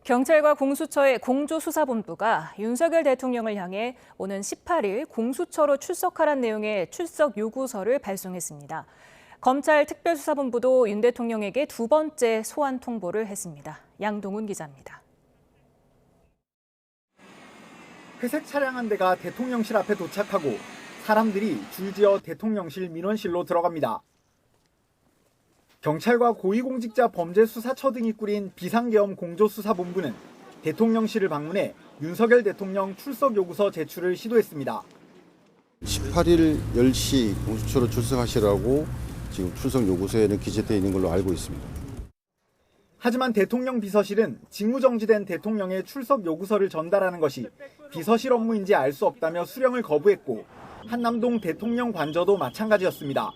경찰과 공수처의 공조수사본부가 윤석열 대통령을 향해 오는 18일 공수처로 출석하란 내용의 출석 요구서를 발송했습니다. 검찰 특별수사본부도 윤 대통령에게 두 번째 소환 통보를 했습니다. 양동훈 기자입니다. 회색 차량 한 대가 대통령실 앞에 도착하고 사람들이 줄지어 대통령실 민원실로 들어갑니다. 경찰과 고위공직자 범죄수사처 등이 꾸린 비상계엄 공조수사본부는 대통령실을 방문해 윤석열 대통령 출석 요구서 제출을 시도했습니다. 18일 10시 공수처로 출석하시라고 지금 출석 요구서에는 기재되어 있는 걸로 알고 있습니다. 하지만 대통령 비서실은 직무정지된 대통령의 출석 요구서를 전달하는 것이 비서실 업무인지 알 수 없다며 수령을 거부했고 한남동 대통령 관저도 마찬가지였습니다.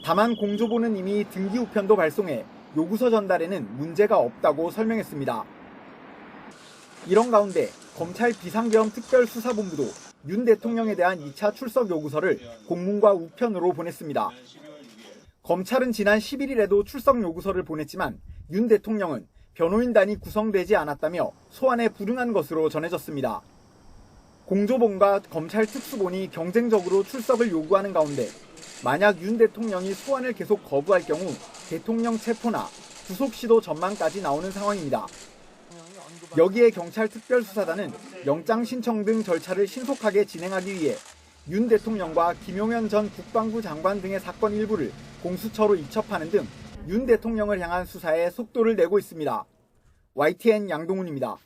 다만 공조보는 이미 등기 우편도 발송해 요구서 전달에는 문제가 없다고 설명했습니다. 이런 가운데 검찰 비상계엄 특별수사본부도 윤 대통령에 대한 2차 출석 요구서를 공문과 우편으로 보냈습니다. 검찰은 지난 11일에도 출석 요구서를 보냈지만 윤 대통령은 변호인단이 구성되지 않았다며 소환에 불응한 것으로 전해졌습니다. 공조본과 검찰 특수본이 경쟁적으로 출석을 요구하는 가운데 만약 윤 대통령이 소환을 계속 거부할 경우 대통령 체포나 구속 시도 전망까지 나오는 상황입니다. 여기에 경찰 특별수사단은 영장 신청 등 절차를 신속하게 진행하기 위해 윤 대통령과 김용현 전 국방부 장관 등의 사건 일부를 공수처로 이첩하는 등 윤 대통령을 향한 수사에 속도를 내고 있습니다. YTN 양동훈입니다.